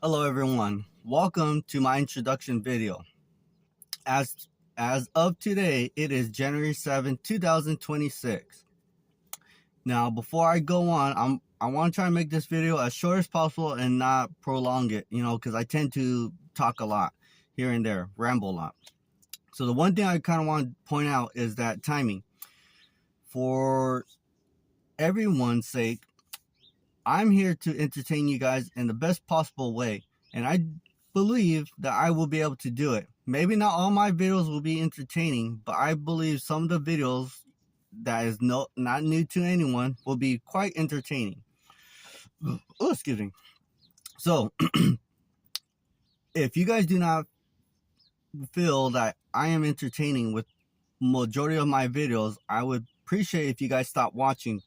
Hello everyone. Welcome to my introduction video. As as of today, it is January 7th, 2026. Now, before I go on, I want to try and make this video as short as possible and not prolong it, cuz I tend to talk a lot here and there, ramble a lot. So the one thing I kind of want to point out is that timing. For everyone's sake, I'm here to entertain you guys in the best possible way, and I believe that I will be able to do it. Maybe not all my videos will be entertaining, but I believe some of the videos that is not new to anyone will be quite entertaining. Oh, excuse me. So, if you guys do not feel that I am entertaining with majority of my videos, I would appreciate if you guys stop watching,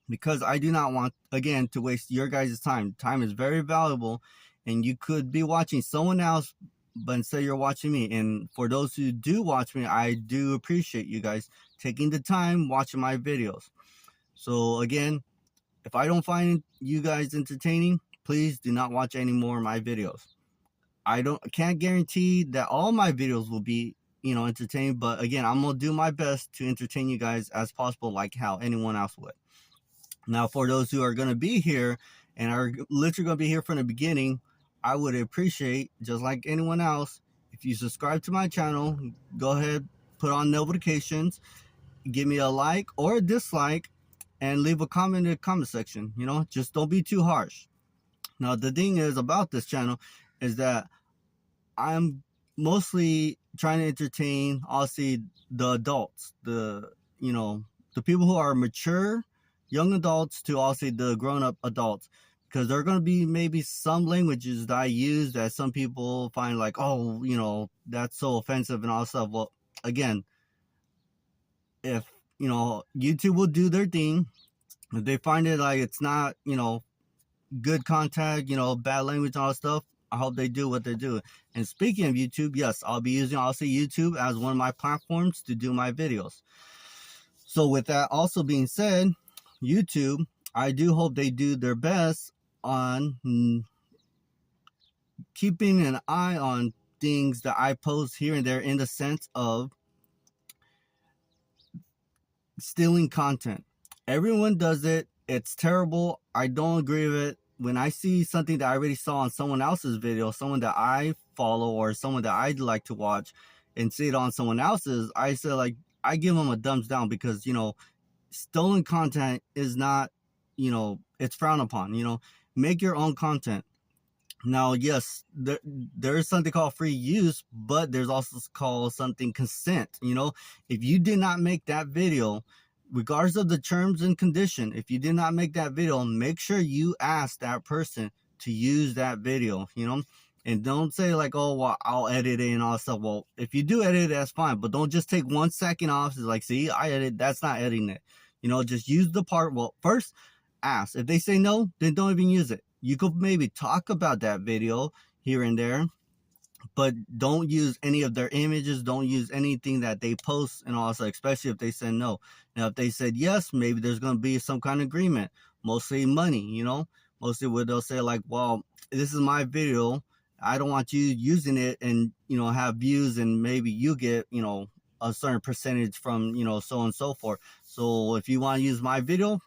because I do not want, again, to waste your guys' time. Time is very valuable, and you could be watching someone else, but instead you're watching me. And for those who do watch me, I do appreciate you guys taking the time watching my videos. So again, if I don't find you guys entertaining, please do not watch any more of my videos. Can't guarantee that all my videos will be entertaining, but again, I'm gonna do my best to entertain you guys as possible, like how anyone else would. Now, for those who are going to be here and are literally going to be here from the beginning, I would appreciate, just like anyone else, if you subscribe to my channel, go ahead, put on notifications, give me a like or a dislike, and leave a comment in the comment section. Just don't be too harsh. Now, the thing is about this channel is that I'm mostly trying to entertain, obviously, the adults, the people who are mature, young adults, to also the grown-up adults, because there are going to be maybe some languages that I use that some people find like, oh, that's so offensive and all that stuff. Well, again, if YouTube will do their thing, if they find it like it's not good contact, bad language and all that stuff, I hope they do what they do. And speaking of YouTube, yes, I'll be using also YouTube as one of my platforms to do my videos. So with that also being said, YouTube, I do hope they do their best on keeping an eye on things that I post here and there, in the sense of stealing content. Everyone does it. It's terrible. I don't agree with it. When I see something that I already saw on someone else's video, someone that I follow or someone that I'd like to watch, and see it on someone else's, I say, like, I give them a thumbs down, because stolen content is not, it's frowned upon. Make your own content. Now, yes, there is something called free use, but there's also called something consent. If you did not make that video, regardless of the terms and condition, if you did not make that video, make sure you ask that person to use that video, and don't say like, oh, well, I'll edit it and all that stuff. Well, if you do edit it, that's fine, but don't just take 1 second off. It's like, see, I edit, that's not editing it. Just use the part. Well, first ask. If they say no, then don't even use it. You could maybe talk about that video here and there, but don't use any of their images. Don't use anything that they post, and also, especially if they said no. Now, if they said yes, maybe there's going to be some kind of agreement, mostly money, mostly where they'll say like, well, this is my video. I don't want you using it and, have views, and maybe you get, a certain percentage from, so and so forth. So if you want to use my video,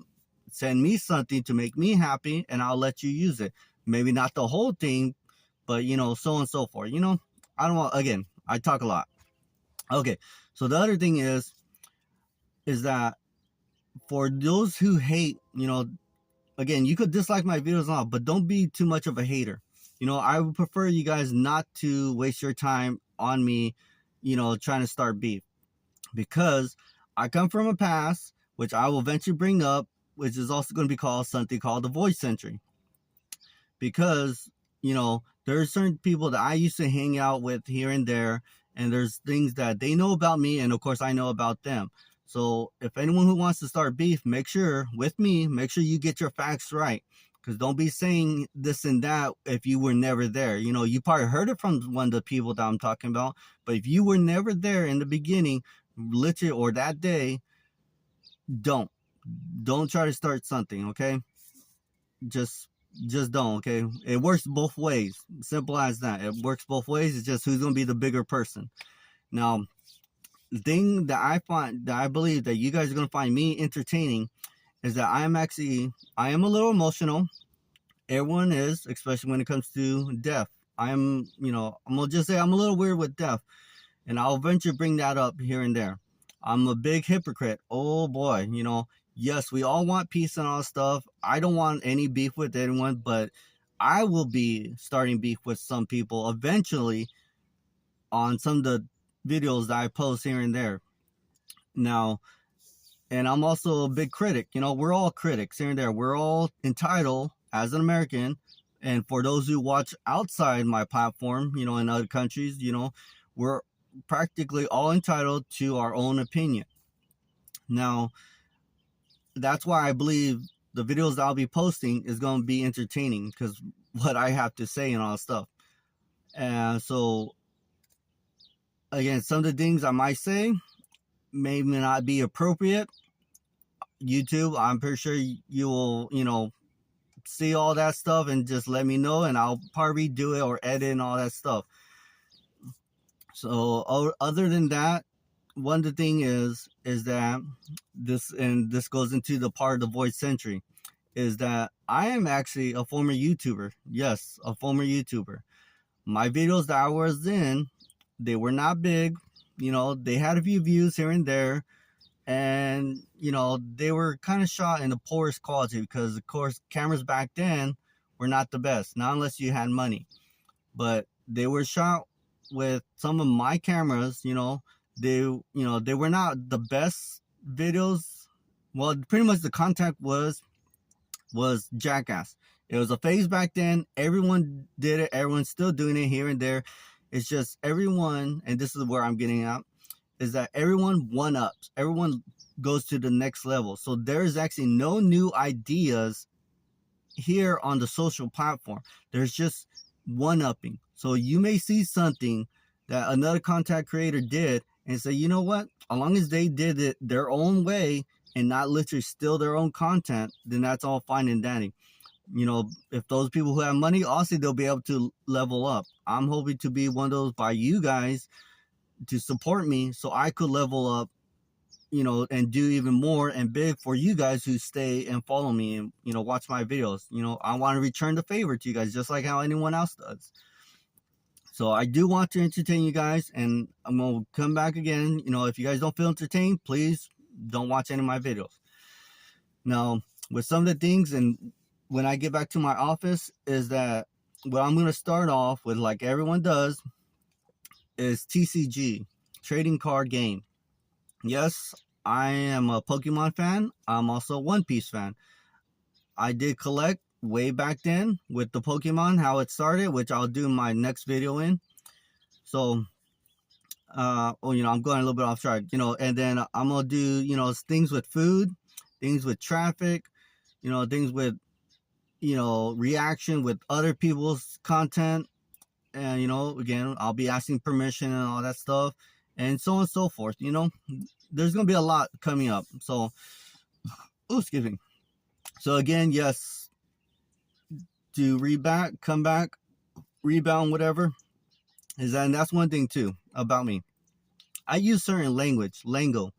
send me something to make me happy, and I'll let you use it. Maybe not the whole thing, but so and so forth. I don't want, again, I talk a lot. Okay, so the other thing is that for those who hate, again, you could dislike my videos now, but don't be too much of a hater. I would prefer you guys not to waste your time on me, trying to start beef, because I come from a past, which I will eventually bring up, which is also going to be called something called the voice century. Because, there are certain people that I used to hang out with here and there, and there's things that they know about me, and of course I know about them. So if anyone who wants to start beef, make sure you get your facts right. Because don't be saying this and that if you were never there. You probably heard it from one of the people that I'm talking about, but if you were never there in the beginning, literally, or that day, don't try to start something, okay? Just Just don't, okay? It works both ways. Simple as that. It works both ways. It's just who's gonna be the bigger person. Now, the thing that I believe that you guys are gonna find me entertaining is that I am a little emotional. Everyone is, especially when it comes to death. I'm gonna just say I'm a little weird with death, and I'll eventually bring that up here and there. I'm a big hypocrite. Oh boy, yes, we all want peace and all stuff. I don't want any beef with anyone, but I will be starting beef with some people eventually on some of the videos that I post here and there. Now, and I'm also a big critic. We're all critics here and there. We're all entitled as an American. And for those who watch outside my platform, in other countries, we're practically all entitled to our own opinion. Now, that's why I believe the videos that I'll be posting is going to be entertaining, because what I have to say and all that stuff. And so, again, some of the things I might say may not be appropriate. YouTube, I'm pretty sure you will, see all that stuff and just let me know, and I'll probably do it or edit and all that stuff. So other than that, one of the thing is that this goes into the part of the Void Century, is that I am actually a former YouTuber. Yes, a former YouTuber. My videos that I was in, they were not big. They had a few views here and there. And, they were kind of shot in the poorest quality because, of course, cameras back then were not the best, not unless you had money. But they were shot with some of my cameras, they were not the best videos. Well, pretty much the content was jackass. It was a phase back then. Everyone did it. Everyone's still doing it here and there. It's just everyone, and this is where I'm getting at, is that everyone one-ups. Everyone goes to the next level. So there's actually no new ideas here on the social platform. There's just one-upping. So you may see something that another content creator did and say, you know what? As long as they did it their own way and not literally steal their own content, then that's all fine and dandy. If those people who have money, obviously they'll be able to level up. I'm hoping to be one of those by you guys to support me so I could level up, and do even more and big for you guys who stay and follow me and, watch my videos. I want to return the favor to you guys just like how anyone else does. So I do want to entertain you guys, and I'm going to come back again. If you guys don't feel entertained, please don't watch any of my videos. Now, with some of the things, and when I get back to my office, is that what I'm going to start off with, like everyone does, is TCG, trading card game. Yes, I am a Pokemon fan. I'm also a One Piece fan. I did collect way back then with the Pokemon, how it started, which I'll do my next video in. So, I'm going a little bit off track, and then I'm going to do, things with food, things with traffic, things with, reaction with other people's content. And, again, I'll be asking permission and all that stuff and so on and so forth. There's going to be a lot coming up. So, excuse me. So again, yes, to come back, rebound, whatever, and that's one thing too about me. I use certain lingo,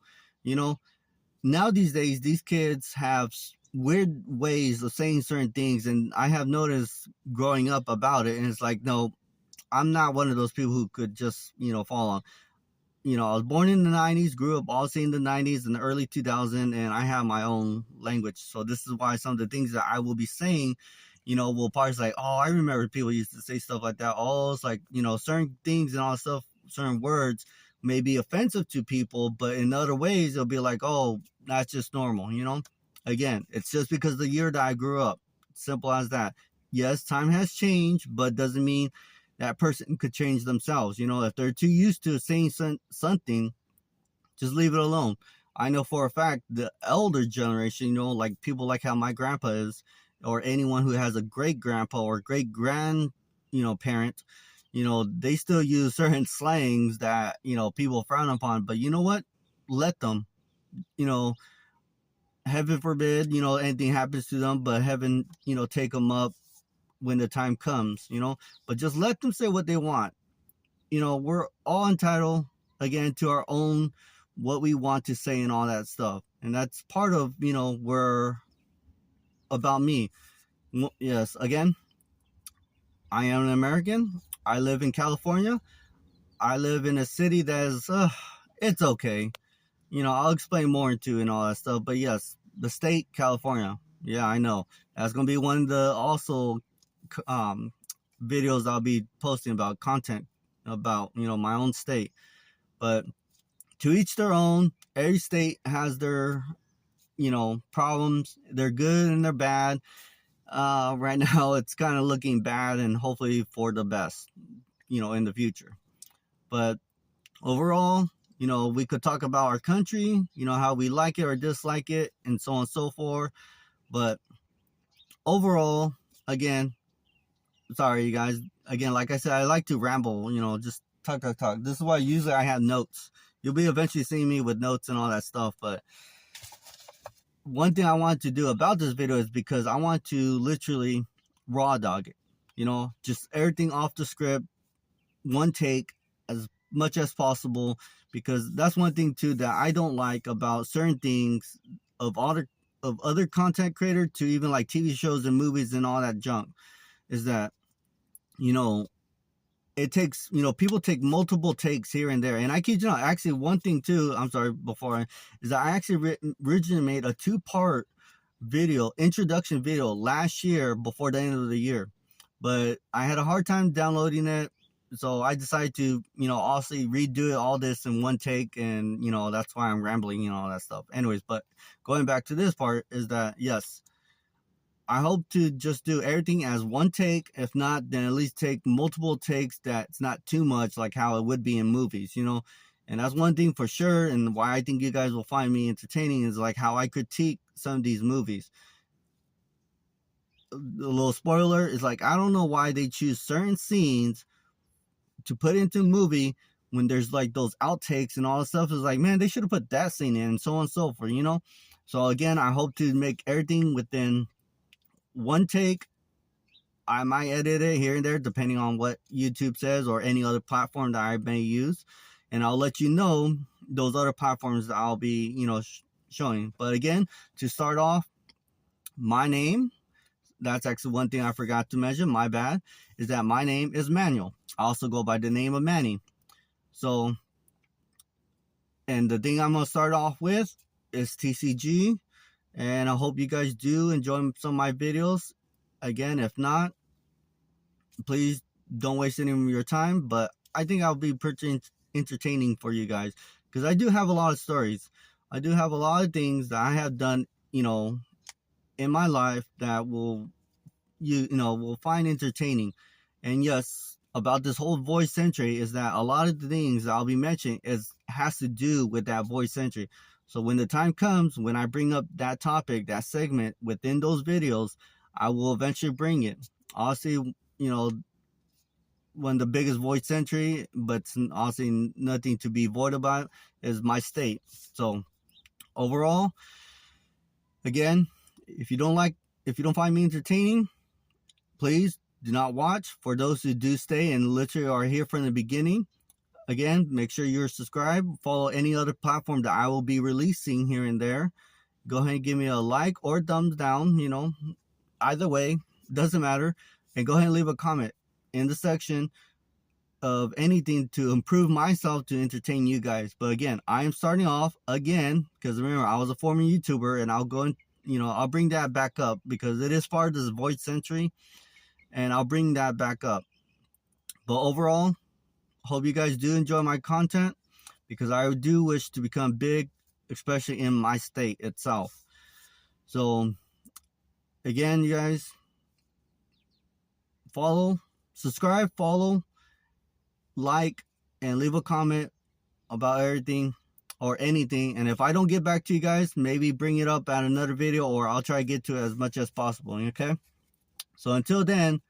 now these days, these kids have weird ways of saying certain things. And I have noticed growing up about it. And it's like, no, I'm not one of those people who could just, fall on. I was born in the 90s, grew up also in the 90s and the early 2000s, and I have my own language. So this is why some of the things that I will be saying, will probably say, oh, I remember people used to say stuff like that. Oh, it's like, certain things and all that stuff, certain words may be offensive to people, but in other ways, it'll be like, oh, that's just normal, Again, it's just because of the year that I grew up. Simple as that. Yes, time has changed, but doesn't mean that person could change themselves. If they're too used to saying something, just leave it alone. I know for a fact the elder generation, like people like how my grandpa is, or anyone who has a great grandpa or great grand, parent, they still use certain slangs that, people frown upon. But you know what? Let them, heaven forbid, anything happens to them, but heaven, take them up when the time comes, you know. But just let them say what they want. You know, we're all entitled, again, to our own, what we want to say and all that stuff. And that's part of, you know, where, about me. Yes, again, I am an American. I live in California. I live in a city that is, it's okay. You know, I'll explain more into and all that stuff. But yes, the state, California. Yeah, I know. That's going to be one of the also videos I'll be posting about, content about, you know, my own state. But to each their own. Every state has their, you know, problems. They're good and they're bad. Right now, it's kind of looking bad, and hopefully for the best, you know, in the future. But overall, you know, we could talk about our country, you know, how we like it or dislike it, and so on and so forth. But overall, again, sorry, you guys. Again, like I said, I like to ramble, you know, just talk. This is why usually I have notes. You'll be eventually seeing me with notes and all that stuff. But one thing I wanted to do about this video is because I want to literally raw dog it. You know, just everything off the script, one take, as much as possible, because that's one thing too that I don't like about certain things of other content creators, to even like TV shows and movies and all that junk, is that, you know, it takes, you know, people take multiple takes here and there. And I kid you not, actually one thing too, I'm sorry, is that I actually originally made a 2-part video, introduction video, last year before the end of the year. But I had a hard time downloading it. So I decided to, you know, also redo all this in one take. And, you know, that's why I'm rambling and all that stuff. Anyways, but going back to this part is that, yes, I hope to just do everything as one take. If not, then at least take multiple takes. That's not too much like how it would be in movies, you know. And that's one thing for sure. And why I think you guys will find me entertaining is like how I critique some of these movies. A little spoiler is like, I don't know why they choose certain scenes to put into a movie when there's like those outtakes and all that stuff. Is like, man, they should have put that scene in, and so on and so forth, you know. So again, I hope to make everything within one take. I might edit it here and there depending on what YouTube says or any other platform that I may use, and I'll let you know those other platforms that I'll be, you know, showing. But again, to start off, my name, that's actually one thing I forgot to mention, my bad, is that my name is Manuel. I also go by the name of Manny. So, and the thing I'm going to start off with is TCG. And I hope you guys do enjoy some of my videos. Again, if not, please don't waste any of your time. But I think I'll be pretty entertaining for you guys, because I do have a lot of stories. I do have a lot of things that I have done, you know, in my life that will, you know, will find entertaining. And yes, about this whole voice century is that a lot of the things that I'll be mentioning has to do with that voice century. So when the time comes, when I bring up that topic, that segment within those videos, I will eventually bring it. Obviously, you know, one of the biggest voice century, but honestly nothing to be void about, is my state. So overall, again, if you don't find me entertaining, please do not watch. For those who do stay and literally are here from the beginning, again, make sure you're subscribed. Follow any other platform that I will be releasing here and there. Go ahead and give me a like or thumbs down, you know. Either way, doesn't matter. And go ahead and leave a comment in the section of anything to improve myself to entertain you guys. But again, I am starting off again, because remember, I was a former YouTuber, and I'll go and, you know, I'll bring that back up because it is part of this voice century, and I'll bring that back up. But overall, hope you guys do enjoy my content, because I do wish to become big, especially in my state itself. So again, you guys, subscribe, follow, like, and leave a comment about everything or anything. And if I don't get back to you guys, maybe bring it up at another video, or I'll try to get to it as much as possible. Okay, so until then,